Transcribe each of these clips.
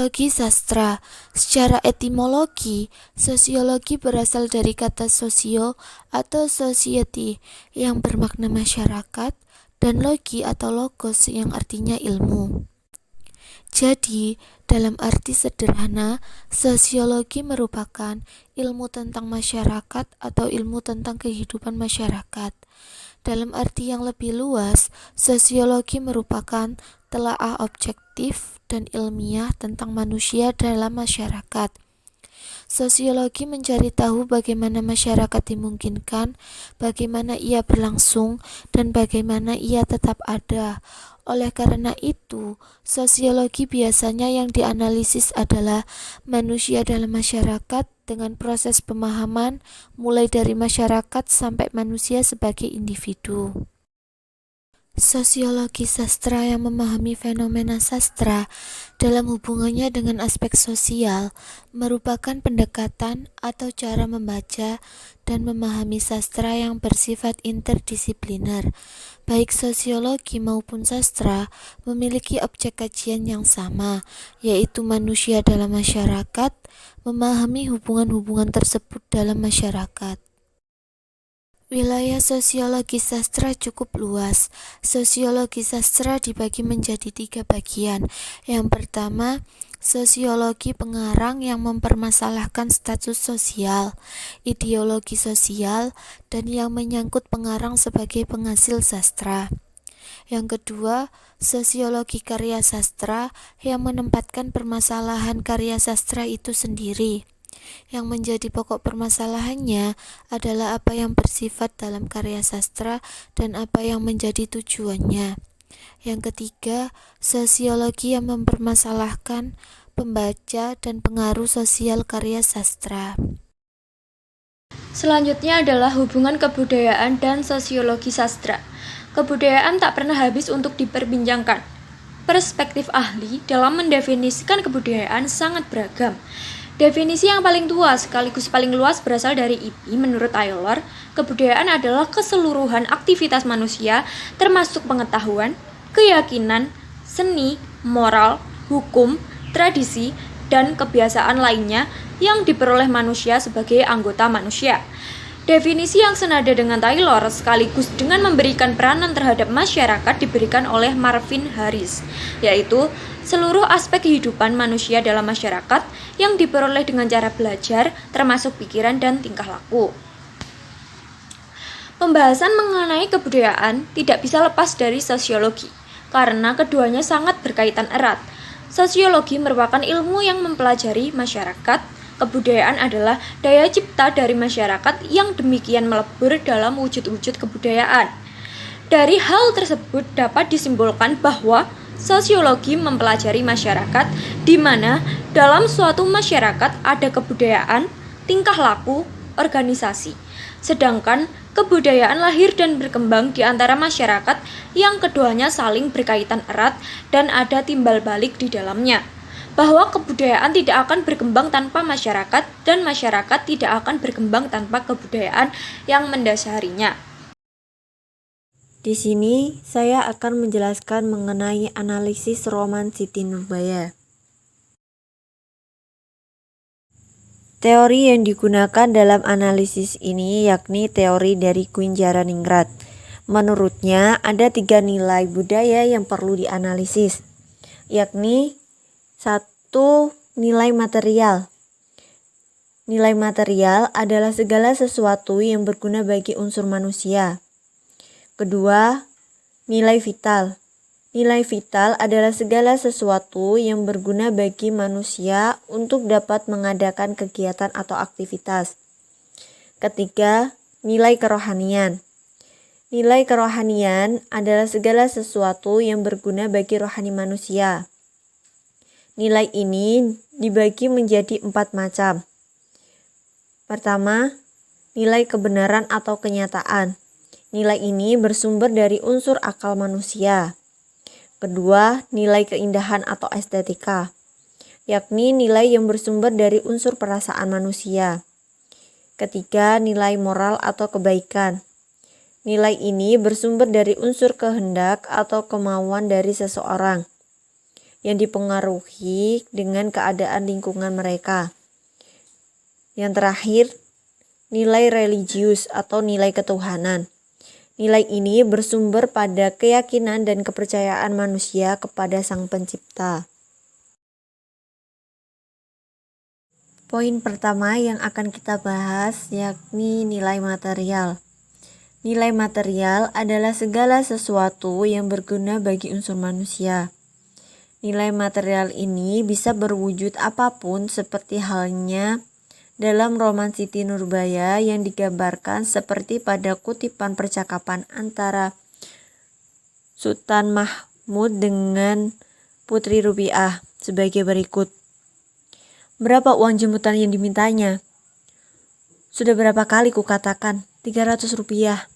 Sosiologi sastra. Secara etimologi, sosiologi berasal dari kata sosio atau society yang bermakna masyarakat dan logi atau logos yang artinya ilmu. Jadi, dalam arti sederhana, sosiologi merupakan ilmu tentang masyarakat atau ilmu tentang kehidupan masyarakat. Dalam arti yang lebih luas, sosiologi merupakan telaah objektif dan ilmiah tentang manusia dalam masyarakat. Sosiologi mencari tahu bagaimana masyarakat dimungkinkan, bagaimana ia berlangsung, dan bagaimana ia tetap ada. Oleh karena itu, sosiologi biasanya yang dianalisis adalah manusia dalam masyarakat dengan proses pemahaman mulai dari masyarakat sampai manusia sebagai individu. Sosiologi sastra yang memahami fenomena sastra dalam hubungannya dengan aspek sosial merupakan pendekatan atau cara membaca dan memahami sastra yang bersifat interdisipliner. Baik sosiologi maupun sastra memiliki objek kajian yang sama, yaitu manusia dalam masyarakat, memahami hubungan-hubungan tersebut dalam masyarakat. Wilayah sosiologi sastra cukup luas. Sosiologi sastra dibagi menjadi 3 bagian. Yang pertama, sosiologi pengarang yang mempermasalahkan status sosial, ideologi sosial, dan yang menyangkut pengarang sebagai penghasil sastra. Yang kedua, sosiologi karya sastra yang menempatkan permasalahan karya sastra itu sendiri. Yang menjadi pokok permasalahannya adalah apa yang bersifat dalam karya sastra dan apa yang menjadi tujuannya. Yang ketiga, sosiologi yang mempermasalahkan pembaca dan pengaruh sosial karya sastra. Selanjutnya adalah hubungan kebudayaan dan sosiologi sastra. Kebudayaan tak pernah habis untuk diperbincangkan. Perspektif ahli dalam mendefinisikan kebudayaan sangat beragam. Definisi yang paling tua sekaligus paling luas berasal dari IPI. Menurut Taylor, kebudayaan adalah keseluruhan aktivitas manusia termasuk pengetahuan, keyakinan, seni, moral, hukum, tradisi, dan kebiasaan lainnya yang diperoleh manusia sebagai anggota manusia. Definisi yang senada dengan Taylor sekaligus dengan memberikan peranan terhadap masyarakat diberikan oleh Marvin Harris, yaitu seluruh aspek kehidupan manusia dalam masyarakat yang diperoleh dengan cara belajar, termasuk pikiran dan tingkah laku. Pembahasan mengenai kebudayaan tidak bisa lepas dari sosiologi, karena keduanya sangat berkaitan erat. Sosiologi merupakan ilmu yang mempelajari masyarakat. Kebudayaan adalah daya cipta dari masyarakat yang demikian melebur dalam wujud-wujud kebudayaan. Dari hal tersebut dapat disimpulkan bahwa sosiologi mempelajari masyarakat di mana dalam suatu masyarakat ada kebudayaan, tingkah laku, organisasi. Sedangkan kebudayaan lahir dan berkembang di antara masyarakat yang keduanya saling berkaitan erat dan ada timbal balik di dalamnya. Bahwa kebudayaan tidak akan berkembang tanpa masyarakat dan masyarakat tidak akan berkembang tanpa kebudayaan yang mendasarinya. Di sini saya akan menjelaskan mengenai analisis roman Siti Nurbaya. Teori yang digunakan dalam analisis ini yakni teori dari Kuncjaraningrat. Menurutnya ada 3 nilai budaya yang perlu dianalisis, yakni 1. Nilai material. Nilai material adalah segala sesuatu yang berguna bagi unsur manusia. Kedua, nilai vital. Nilai vital adalah segala sesuatu yang berguna bagi manusia untuk dapat mengadakan kegiatan atau aktivitas. Ketiga, nilai kerohanian. Nilai kerohanian adalah segala sesuatu yang berguna bagi rohani manusia. Nilai ini dibagi menjadi 4 macam. Pertama, nilai kebenaran atau kenyataan. Nilai ini bersumber dari unsur akal manusia. Kedua, nilai keindahan atau estetika, yakni nilai yang bersumber dari unsur perasaan manusia. Ketiga, nilai moral atau kebaikan. Nilai ini bersumber dari unsur kehendak atau kemauan dari seseorang. yang dipengaruhi dengan keadaan lingkungan mereka. Yang terakhir, nilai religius atau nilai ketuhanan. Nilai ini bersumber pada keyakinan dan kepercayaan manusia kepada Sang Pencipta. Poin pertama yang akan kita bahas yakni nilai material. Nilai material adalah segala sesuatu yang berguna bagi unsur manusia. Nilai material ini bisa berwujud apapun seperti halnya dalam roman Siti Nurbaya yang digambarkan seperti pada kutipan percakapan antara Sultan Mahmud dengan Putri Rubiah sebagai berikut. Berapa uang jemputan yang dimintanya? Sudah berapa kali kukatakan, 300 rupiah.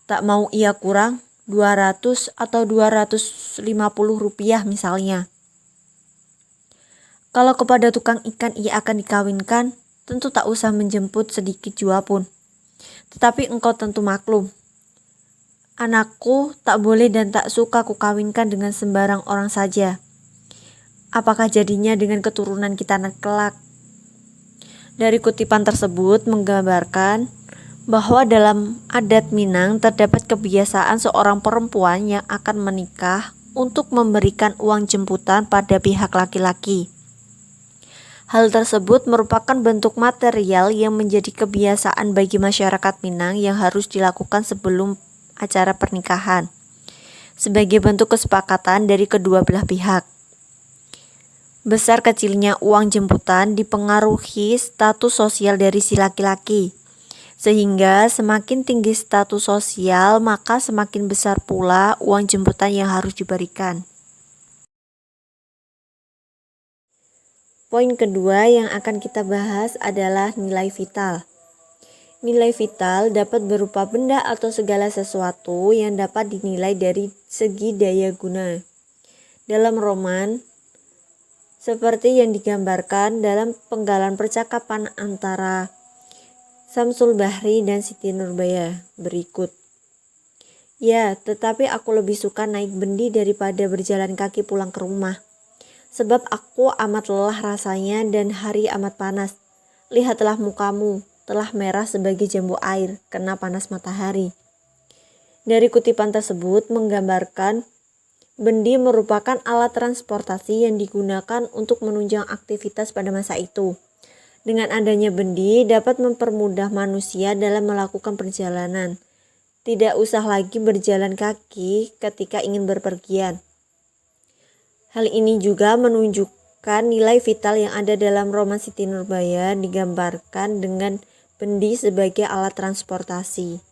Tak mau ia kurang, 200 atau 250 rupiah misalnya. Kalau kepada tukang ikan ia akan dikawinkan, tentu tak usah menjemput sedikit jua pun. Tetapi engkau tentu maklum, anakku tak boleh dan tak suka kukawinkan dengan sembarang orang saja. Apakah jadinya dengan keturunan kita kelak? Dari kutipan tersebut menggambarkan bahwa dalam adat Minang terdapat kebiasaan seorang perempuan yang akan menikah untuk memberikan uang jemputan pada pihak laki-laki. Hal tersebut merupakan bentuk material yang menjadi kebiasaan bagi masyarakat Minang yang harus dilakukan sebelum acara pernikahan, sebagai bentuk kesepakatan dari kedua belah pihak. Besar kecilnya uang jemputan dipengaruhi status sosial dari si laki-laki, sehingga semakin tinggi status sosial maka semakin besar pula uang jemputan yang harus diberikan. Poin kedua yang akan kita bahas adalah nilai vital. Nilai vital dapat berupa benda atau segala sesuatu yang dapat dinilai dari segi daya guna. Dalam roman, seperti yang digambarkan dalam penggalan percakapan antara Samsul Bahri dan Siti Nurbaya berikut. Ya, tetapi aku lebih suka naik bendi daripada berjalan kaki pulang ke rumah. Sebab aku amat lelah rasanya dan hari amat panas. Lihatlah mukamu, telah merah sebagai jambu air, kena panas matahari. Dari kutipan tersebut menggambarkan bendi merupakan alat transportasi yang digunakan untuk menunjang aktivitas pada masa itu. Dengan adanya bendi dapat mempermudah manusia dalam melakukan perjalanan. Tidak usah lagi berjalan kaki ketika ingin berpergian. Hal ini juga menunjukkan nilai vital yang ada dalam roman Siti Nurbaya digambarkan dengan bendi sebagai alat transportasi.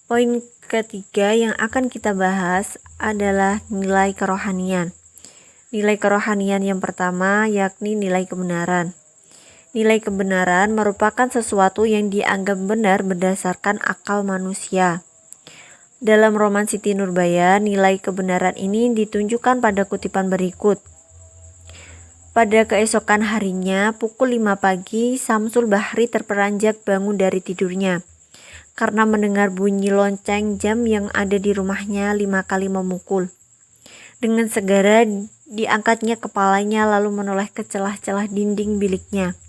Poin ketiga yang akan kita bahas adalah nilai kerohanian. Nilai kerohanian yang pertama yakni nilai kebenaran. Nilai kebenaran merupakan sesuatu yang dianggap benar berdasarkan akal manusia. Dalam roman Siti Nurbaya, nilai kebenaran ini ditunjukkan pada kutipan berikut. Pada keesokan harinya, pukul 5 pagi, Samsul Bahri terperanjak bangun dari tidurnya. Karena mendengar bunyi lonceng jam yang ada di rumahnya 5 kali memukul. Dengan segera diangkatnya kepalanya lalu menoleh ke celah-celah dinding biliknya.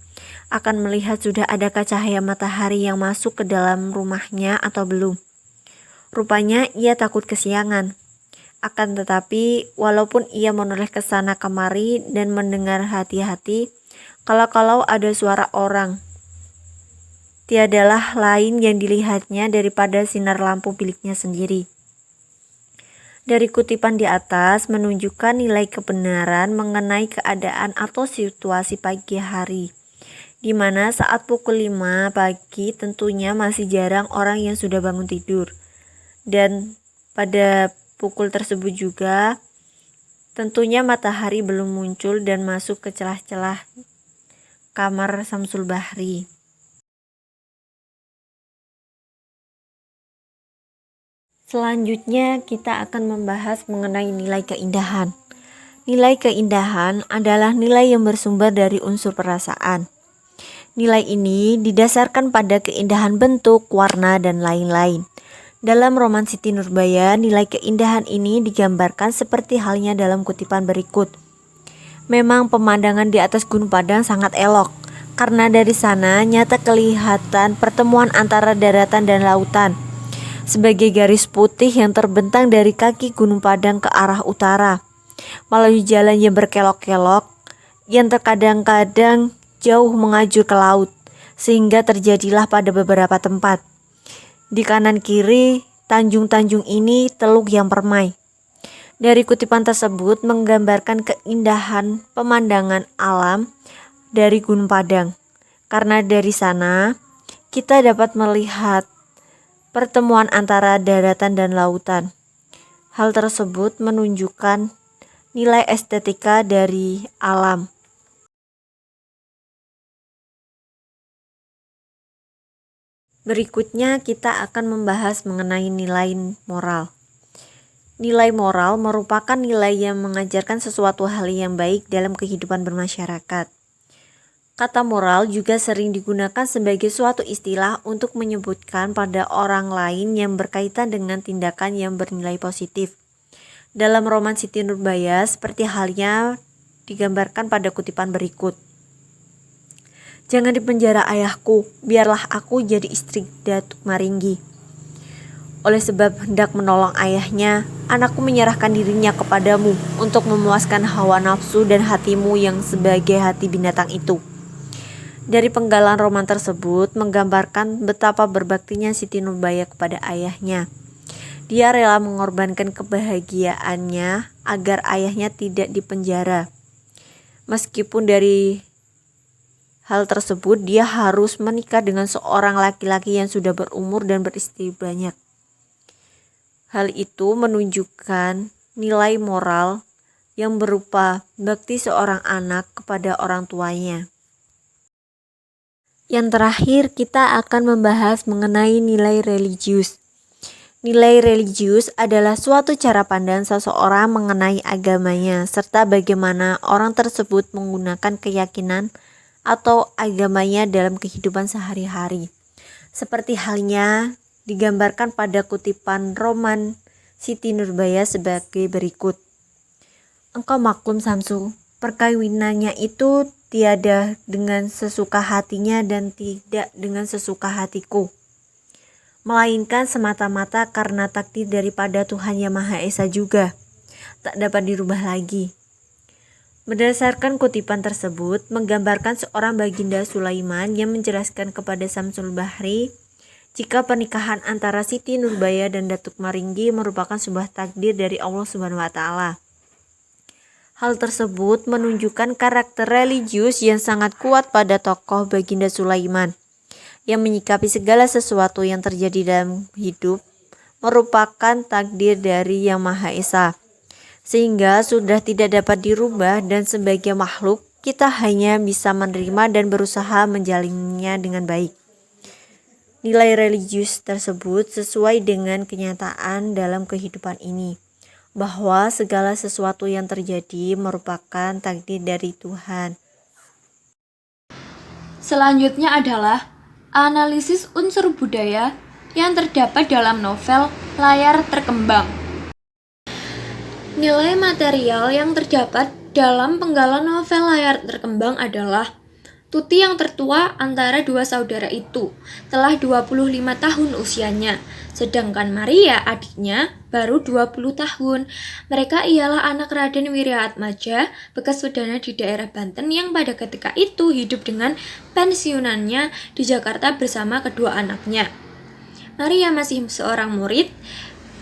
Akan melihat sudah adakah cahaya matahari yang masuk ke dalam rumahnya atau belum. Rupanya ia takut kesiangan. Akan tetapi, walaupun ia menoleh ke sana kemari dan mendengar hati-hati, kalau-kalau ada suara orang, tiadalah lain yang dilihatnya daripada sinar lampu biliknya sendiri. Dari kutipan di atas menunjukkan nilai kebenaran mengenai keadaan atau situasi pagi hari, di mana saat pukul 5 pagi tentunya masih jarang orang yang sudah bangun tidur. Dan pada pukul tersebut juga tentunya matahari belum muncul dan masuk ke celah-celah kamar Samsul Bahri. Selanjutnya kita akan membahas mengenai nilai keindahan. Nilai keindahan adalah nilai yang bersumber dari unsur perasaan. Nilai ini didasarkan pada keindahan bentuk, warna, dan lain-lain. Dalam roman Siti Nurbaya, nilai keindahan ini digambarkan seperti halnya dalam kutipan berikut. Memang pemandangan di atas Gunung Padang sangat elok, karena dari sana nyata kelihatan pertemuan antara daratan dan lautan. Sebagai garis putih yang terbentang dari kaki Gunung Padang ke arah utara, melalui jalan yang berkelok-kelok, yang terkadang-kadang jauh mengajur ke laut, sehingga terjadilah pada beberapa tempat. Di kanan kiri tanjung-tanjung ini teluk yang permai. Dari kutipan tersebut menggambarkan keindahan pemandangan alam dari Gunung Padang. Karena dari sana kita dapat melihat pertemuan antara daratan dan lautan. Hal tersebut menunjukkan nilai estetika dari alam. Berikutnya kita akan membahas mengenai nilai moral. Nilai moral merupakan nilai yang mengajarkan sesuatu hal yang baik dalam kehidupan bermasyarakat. Kata moral juga sering digunakan sebagai suatu istilah untuk menyebutkan pada orang lain yang berkaitan dengan tindakan yang bernilai positif. Dalam roman Siti Nurbaya, seperti halnya digambarkan pada kutipan berikut. Jangan dipenjara ayahku, biarlah aku jadi istri Datuk Maringgi. Oleh sebab hendak menolong ayahnya, anakku menyerahkan dirinya kepadamu untuk memuaskan hawa nafsu dan hatimu yang sebagai hati binatang itu. Dari penggalan roman tersebut menggambarkan betapa berbaktinya Siti Nurbaya kepada ayahnya. Dia rela mengorbankan kebahagiaannya agar ayahnya tidak dipenjara. Meskipun dari hal tersebut dia harus menikah dengan seorang laki-laki yang sudah berumur dan beristri banyak. Hal itu menunjukkan nilai moral yang berupa bakti seorang anak kepada orang tuanya. Yang terakhir kita akan membahas mengenai nilai religius. Nilai religius adalah suatu cara pandang seseorang mengenai agamanya serta bagaimana orang tersebut menggunakan keyakinan atau agamanya dalam kehidupan sehari-hari. Seperti halnya digambarkan pada kutipan roman Siti Nurbaya sebagai berikut. Engkau maklum Samsu, perkawinannya itu tiada dengan sesuka hatinya dan tidak dengan sesuka hatiku, melainkan semata-mata karena takdir daripada Tuhan Yang Maha Esa juga, tak dapat dirubah lagi. Berdasarkan kutipan tersebut, menggambarkan seorang Baginda Sulaiman yang menjelaskan kepada Samsul Bahri jika pernikahan antara Siti Nurbaya dan Datuk Maringgi merupakan sebuah takdir dari Allah Subhanahu wa Ta'ala. Hal tersebut menunjukkan karakter religius yang sangat kuat pada tokoh Baginda Sulaiman, yang menyikapi segala sesuatu yang terjadi dalam hidup merupakan takdir dari Yang Maha Esa, sehingga sudah tidak dapat dirubah, dan sebagai makhluk kita hanya bisa menerima dan berusaha menjalinnya dengan baik. Nilai religius tersebut sesuai dengan kenyataan dalam kehidupan ini, bahwa segala sesuatu yang terjadi merupakan takdir dari Tuhan. Selanjutnya adalah analisis unsur budaya yang terdapat dalam novel Layar Terkembang. Nilai material yang terdapat dalam penggalan novel Layar Terkembang adalah Tuti yang tertua antara dua saudara itu telah 25 tahun usianya, sedangkan Maria adiknya baru 20 tahun. Mereka ialah anak Raden Wiryaatmaja, bekas Wedana di daerah Banten yang pada ketika itu hidup dengan pensiunannya di Jakarta bersama kedua anaknya. Maria masih seorang murid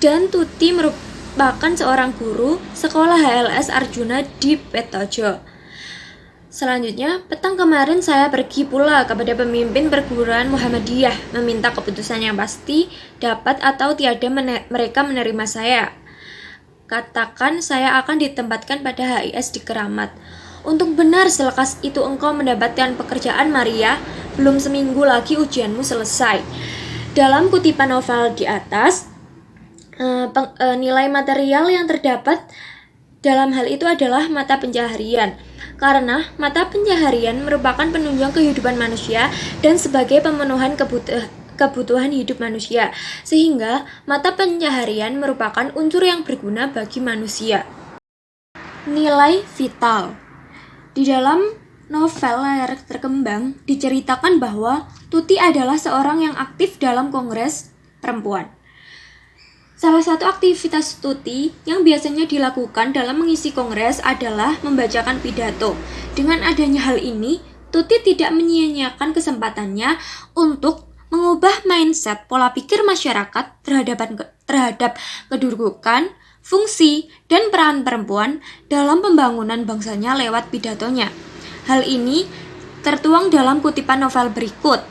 dan Tuti merupakan seorang guru sekolah HLS Arjuna di Petojo. Selanjutnya, petang kemarin saya pergi pula kepada pemimpin perguruan Muhammadiyah meminta keputusan yang pasti dapat atau tiada mereka menerima saya. Katakan saya akan ditempatkan pada HIS di Keramat. Untuk benar selekas itu engkau mendapatkan pekerjaan Maria, belum seminggu lagi ujianmu selesai. Dalam kutipan novel di atas, nilai material yang terdapat dalam hal itu adalah mata pencaharian. Karena mata pencaharian merupakan penunjang kehidupan manusia dan sebagai pemenuhan kebutuhan hidup manusia, sehingga mata pencaharian merupakan unsur yang berguna bagi manusia. Nilai vital. Di dalam novel Layar Terkembang diceritakan bahwa Tuti adalah seorang yang aktif dalam kongres perempuan. Salah satu aktivitas Tuti yang biasanya dilakukan dalam mengisi kongres adalah membacakan pidato. Dengan adanya hal ini, Tuti tidak menyia-nyiakan kesempatannya untuk mengubah mindset pola pikir masyarakat terhadap kedudukan, fungsi, dan peran perempuan dalam pembangunan bangsanya lewat pidatonya. Hal ini tertuang dalam kutipan novel berikut.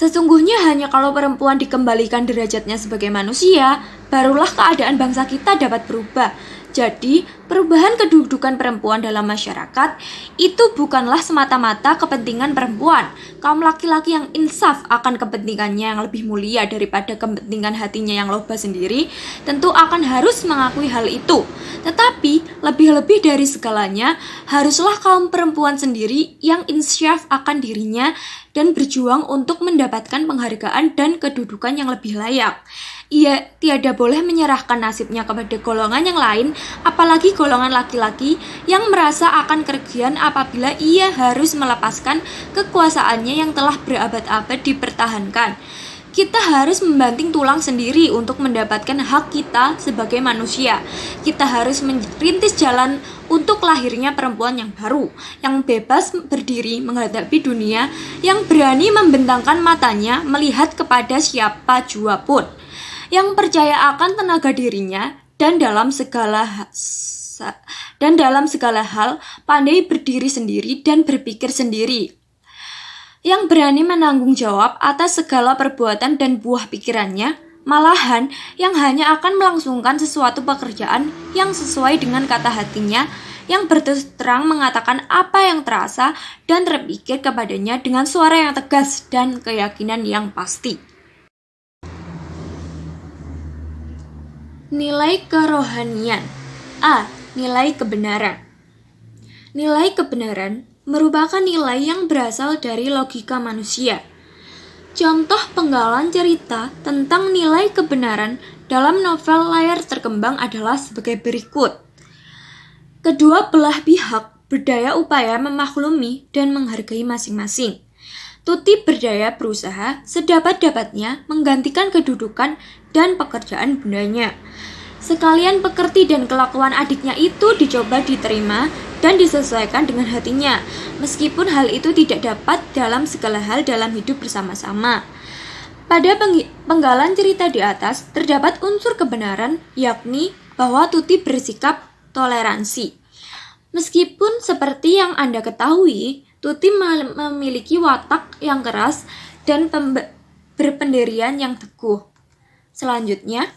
Sesungguhnya hanya kalau perempuan dikembalikan derajatnya sebagai manusia, barulah keadaan bangsa kita dapat berubah. Jadi, perubahan kedudukan perempuan dalam masyarakat itu bukanlah semata-mata kepentingan perempuan. Kaum laki-laki yang insaf akan kepentingannya yang lebih mulia daripada kepentingan hatinya yang loba sendiri, tentu akan harus mengakui hal itu. Tetapi, lebih-lebih dari segalanya, haruslah kaum perempuan sendiri yang insyaf akan dirinya dan berjuang untuk mendapatkan penghargaan dan kedudukan yang lebih layak. Ia tiada boleh menyerahkan nasibnya kepada golongan yang lain, apalagi golongan laki-laki yang merasa akan kerugian apabila ia harus melepaskan kekuasaannya yang telah berabad-abad dipertahankan. Kita harus membanting tulang sendiri untuk mendapatkan hak kita sebagai manusia. Kita harus merintis jalan untuk lahirnya perempuan yang baru, yang bebas berdiri menghadapi dunia, yang berani membentangkan matanya melihat kepada siapa jua pun, yang percaya akan tenaga dirinya dan dalam segala hal pandai berdiri sendiri dan berpikir sendiri, yang berani menanggung jawab atas segala perbuatan dan buah pikirannya, malahan yang hanya akan melangsungkan sesuatu pekerjaan yang sesuai dengan kata hatinya, yang berterus terang mengatakan apa yang terasa dan terpikir kepadanya dengan suara yang tegas dan keyakinan yang pasti. Nilai kerohanian. A. Nilai kebenaran. Nilai kebenaran merupakan nilai yang berasal dari logika manusia. Contoh penggalan cerita tentang nilai kebenaran dalam novel Layar Terkembang adalah sebagai berikut. Kedua belah pihak berdaya upaya memaklumi dan menghargai masing-masing. Tuti berdaya berusaha sedapat-dapatnya menggantikan kedudukan dan pekerjaan bundanya. Sekalian pekerti dan kelakuan adiknya itu dicoba diterima dan disesuaikan dengan hatinya, meskipun hal itu tidak dapat dalam segala hal dalam hidup bersama-sama. Pada penggalan cerita di atas terdapat unsur kebenaran, yakni bahwa Tuti bersikap toleransi. Meskipun seperti yang Anda ketahui, Tuti memiliki watak yang keras dan berpendirian yang teguh. Selanjutnya,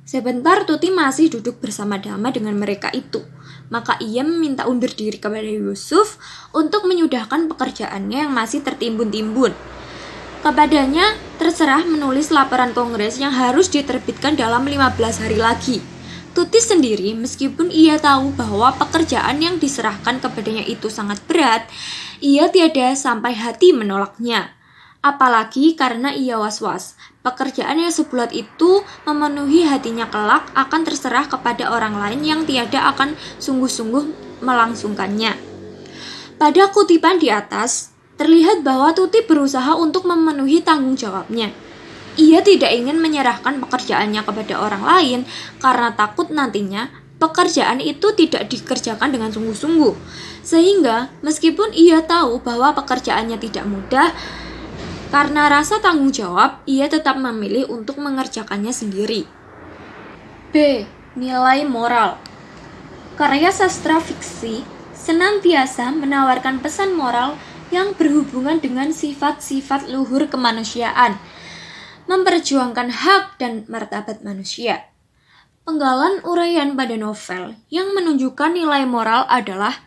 sebentar Tuti masih duduk bersama-sama dengan mereka itu. Maka ia meminta undur diri kepada Yusuf untuk menyudahkan pekerjaannya yang masih tertimbun-timbun. Kepadanya terserah menulis laporan kongres yang harus diterbitkan dalam 15 hari lagi. Tuti sendiri, meskipun ia tahu bahwa pekerjaan yang diserahkan kepadanya itu sangat berat, ia tiada sampai hati menolaknya. Apalagi karena ia was-was, pekerjaan yang sebulat itu memenuhi hatinya kelak akan terserah kepada orang lain yang tiada akan sungguh-sungguh melangsungkannya. Pada kutipan di atas, terlihat bahwa Tuti berusaha untuk memenuhi tanggung jawabnya. Ia tidak ingin menyerahkan pekerjaannya kepada orang lain karena takut nantinya pekerjaan itu tidak dikerjakan dengan sungguh-sungguh. Sehingga meskipun ia tahu bahwa pekerjaannya tidak mudah, karena rasa tanggung jawab, ia tetap memilih untuk mengerjakannya sendiri. B. Nilai moral. Karya sastra fiksi senantiasa menawarkan pesan moral yang berhubungan dengan sifat-sifat luhur kemanusiaan, memperjuangkan hak dan martabat manusia. Penggalan uraian pada novel yang menunjukkan nilai moral adalah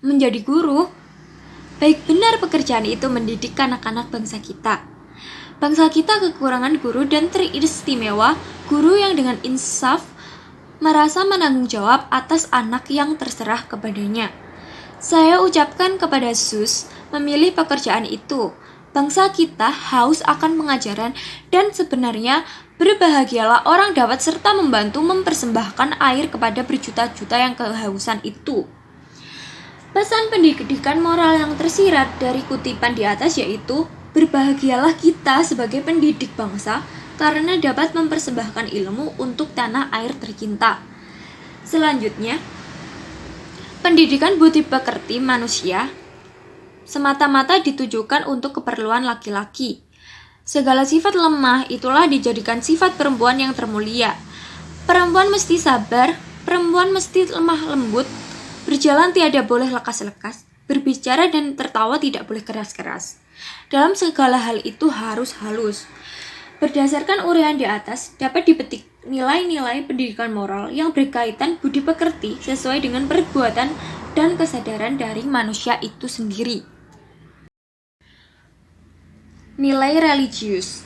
menjadi guru. Baik benar pekerjaan itu mendidik anak-anak bangsa kita. Bangsa kita kekurangan guru dan teristimewa guru yang dengan insaf merasa menanggung jawab atas anak yang terserah kepadanya. Saya ucapkan kepada Sus memilih pekerjaan itu. Bangsa kita haus akan pengajaran dan sebenarnya berbahagialah orang dapat serta membantu mempersembahkan air kepada berjuta-juta yang kehausan itu. Pesan pendidikan moral yang tersirat dari kutipan di atas yaitu, berbahagialah kita sebagai pendidik bangsa karena dapat mempersembahkan ilmu untuk tanah air tercinta. Selanjutnya, pendidikan budi pekerti manusia semata-mata ditujukan untuk keperluan laki-laki. Segala sifat lemah itulah dijadikan sifat perempuan yang termulia. Perempuan mesti sabar, perempuan mesti lemah lembut, berjalan tiada boleh lekas-lekas, berbicara dan tertawa tidak boleh keras-keras. Dalam segala hal itu harus halus. Berdasarkan uraian di atas, dapat dipetik nilai-nilai pendidikan moral yang berkaitan budi pekerti sesuai dengan perbuatan dan kesadaran dari manusia itu sendiri. Nilai religius.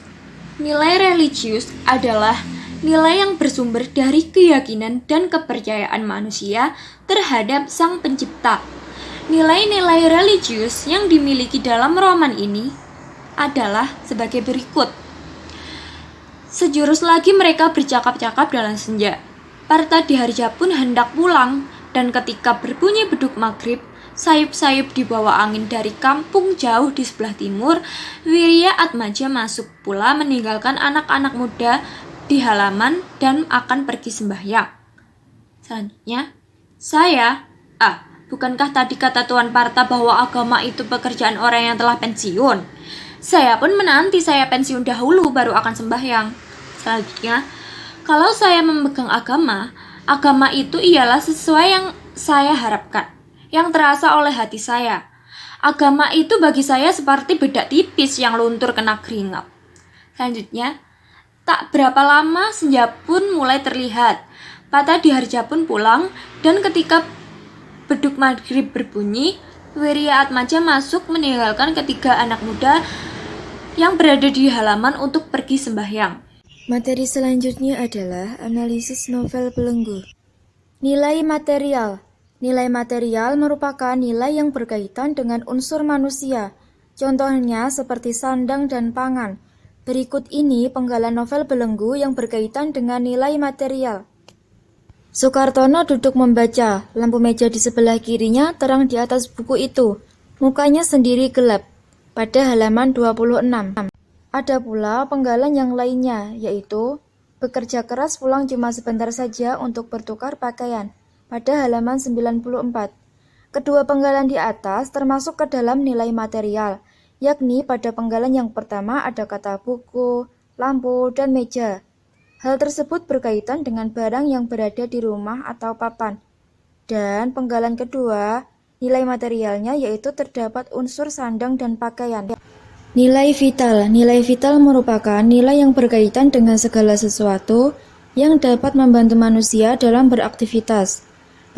Nilai religius adalah nilai yang bersumber dari keyakinan dan kepercayaan manusia terhadap Sang Pencipta. Nilai-nilai religius yang dimiliki dalam roman ini adalah sebagai berikut. Sejurus lagi mereka bercakap-cakap dalam senja. Parta Diharja pun hendak pulang, dan ketika berbunyi beduk maghrib, sayup-sayup di bawah angin dari kampung jauh di sebelah timur, Wirya Atmaja masuk pula meninggalkan anak-anak muda di halaman dan akan pergi sembahyang. Selanjutnya, bukankah tadi kata Tuan Parta bahwa agama itu pekerjaan orang yang telah pensiun? Saya pun menanti saya pensiun dahulu baru akan sembahyang. Selanjutnya, kalau saya memegang agama itu ialah sesuai yang saya harapkan, yang terasa oleh hati saya. Agama itu bagi saya seperti bedak tipis yang luntur kena keringat. Selanjutnya, tak berapa lama senja pun mulai terlihat. Parta Diharja pun pulang, dan ketika beduk maghrib berbunyi, Wirya Atmaja masuk meninggalkan ketiga anak muda yang berada di halaman untuk pergi sembahyang. Materi selanjutnya adalah analisis novel belenggu. Nilai material. Nilai material merupakan nilai yang berkaitan dengan unsur manusia. Contohnya seperti sandang dan pangan. Berikut ini penggalan novel belenggu yang berkaitan dengan nilai material. Sukartono duduk membaca. Lampu meja di sebelah kirinya terang di atas buku itu. Mukanya sendiri gelap. Pada halaman 26. Ada pula penggalan yang lainnya, yaitu bekerja keras pulang cuma sebentar saja untuk bertukar pakaian. Pada halaman 94. Kedua penggalan di atas termasuk ke dalam nilai material, yakni pada penggalan yang pertama ada kata buku, lampu, dan meja. Hal tersebut berkaitan dengan barang yang berada di rumah atau papan. Dan penggalan kedua, nilai materialnya yaitu terdapat unsur sandang dan pakaian. Nilai vital. Nilai vital merupakan nilai yang berkaitan dengan segala sesuatu yang dapat membantu manusia dalam beraktivitas.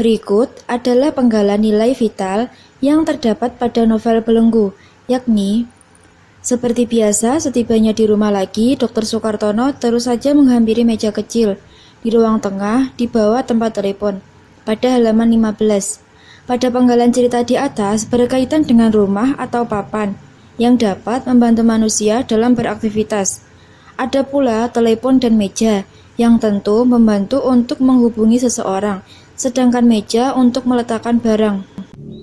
Berikut adalah penggalan nilai vital yang terdapat pada novel belenggu, yakni seperti biasa, setibanya di rumah lagi, Dr. Sukartono terus saja menghampiri meja kecil di ruang tengah di bawah tempat telepon. Pada halaman 15. Pada penggalan cerita di atas berkaitan dengan rumah atau papan yang dapat membantu manusia dalam beraktivitas. Ada pula telepon dan meja yang tentu membantu untuk menghubungi seseorang, sedangkan meja untuk meletakkan barang.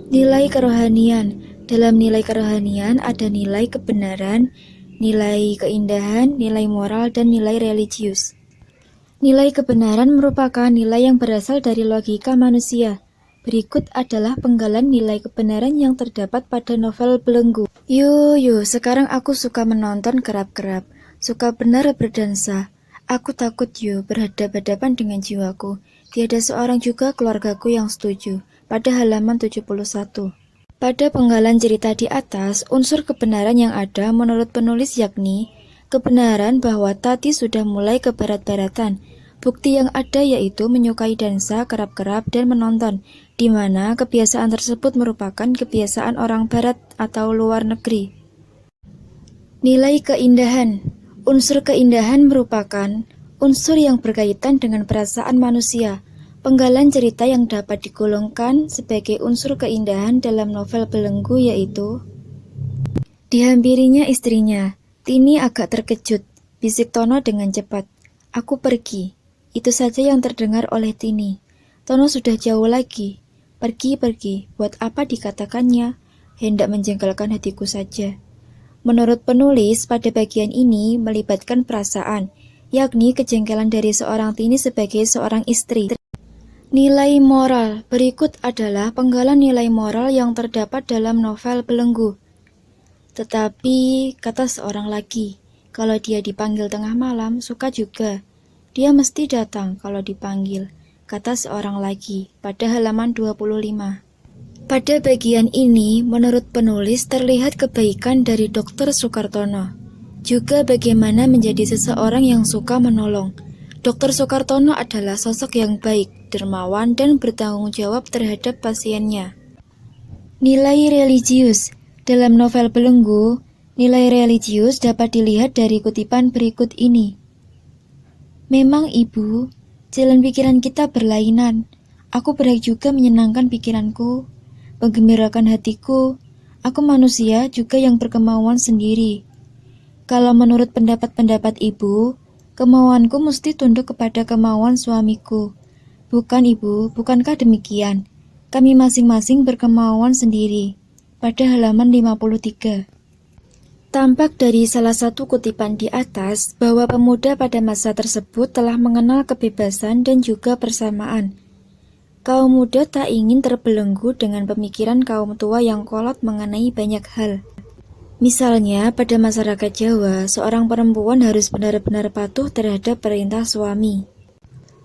Nilai kerohanian. Dalam nilai kerohanian ada nilai kebenaran, nilai keindahan, nilai moral, dan nilai religius. Nilai kebenaran merupakan nilai yang berasal dari logika manusia. Berikut adalah penggalan nilai kebenaran yang terdapat pada novel belenggu. Sekarang aku suka menonton kerap-kerap, suka benar berdansa. Aku takut berhadapan-hadapan dengan jiwaku. Tiada seorang juga keluargaku yang setuju. Pada halaman 71. Pada penggalan cerita di atas, unsur kebenaran yang ada menurut penulis yakni kebenaran bahwa Tati sudah mulai kebarat-baratan. Bukti yang ada yaitu menyukai dansa, kerap-kerap, dan menonton, di mana kebiasaan tersebut merupakan kebiasaan orang barat atau luar negeri. Nilai keindahan. Unsur keindahan merupakan unsur yang berkaitan dengan perasaan manusia. Penggalan cerita yang dapat digolongkan sebagai unsur keindahan dalam novel belenggu yaitu Dihampirinya istrinya. Tini agak terkejut. Bisik Tono dengan cepat. Aku pergi. Itu saja yang terdengar oleh Tini. Tono sudah jauh lagi. Pergi. Buat apa dikatakannya? Hendak menjengkelkan hatiku saja. Menurut penulis, pada bagian ini melibatkan perasaan, yakni kejengkelan dari seorang Tini sebagai seorang istri. Nilai moral. Berikut adalah penggalan nilai moral yang terdapat dalam novel Belenggu. Tetapi, kata seorang lagi, kalau dia dipanggil tengah malam, suka juga. Dia mesti datang kalau dipanggil, kata seorang lagi, pada halaman 25. Pada bagian ini, menurut penulis terlihat kebaikan dari Dr. Soekartono. Juga bagaimana menjadi seseorang yang suka menolong. Dr. Soekartono adalah sosok yang baik, dermawan, dan bertanggung jawab terhadap pasiennya. Nilai religius. Dalam novel Belenggu, nilai religius dapat dilihat dari kutipan berikut ini. Memang ibu, jalan pikiran kita berlainan. Aku berhak juga menyenangkan pikiranku, menggembirakan hatiku. Aku manusia juga yang berkemauan sendiri. Kalau menurut pendapat ibu, kemauanku mesti tunduk kepada kemauan suamiku. Bukan ibu, bukankah demikian? Kami masing-masing berkemauan sendiri. Pada halaman 53. Tampak dari salah satu kutipan di atas bahwa pemuda pada masa tersebut telah mengenal kebebasan dan juga persamaan. Kaum muda tak ingin terbelenggu dengan pemikiran kaum tua yang kolot mengenai banyak hal. Misalnya, pada masyarakat Jawa, seorang perempuan harus benar-benar patuh terhadap perintah suami.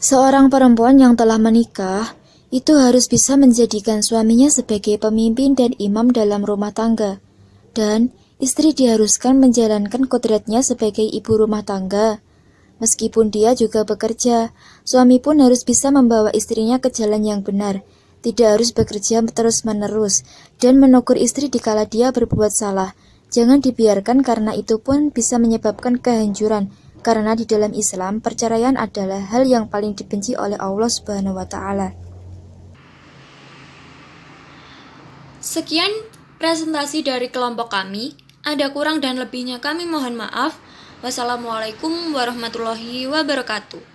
Seorang perempuan yang telah menikah itu harus bisa menjadikan suaminya sebagai pemimpin dan imam dalam rumah tangga. Dan istri diharuskan menjalankan kodratnya sebagai ibu rumah tangga. Meskipun dia juga bekerja, suami pun harus bisa membawa istrinya ke jalan yang benar. Tidak harus bekerja terus-menerus dan menegur istri dikala dia berbuat salah. Jangan dibiarkan karena itu pun bisa menyebabkan kehancuran. Karena di dalam Islam, perceraian adalah hal yang paling dibenci oleh Allah Subhanahu wa Ta'ala. Sekian presentasi dari kelompok kami. Ada kurang dan lebihnya kami mohon maaf. Wassalamualaikum warahmatullahi wabarakatuh.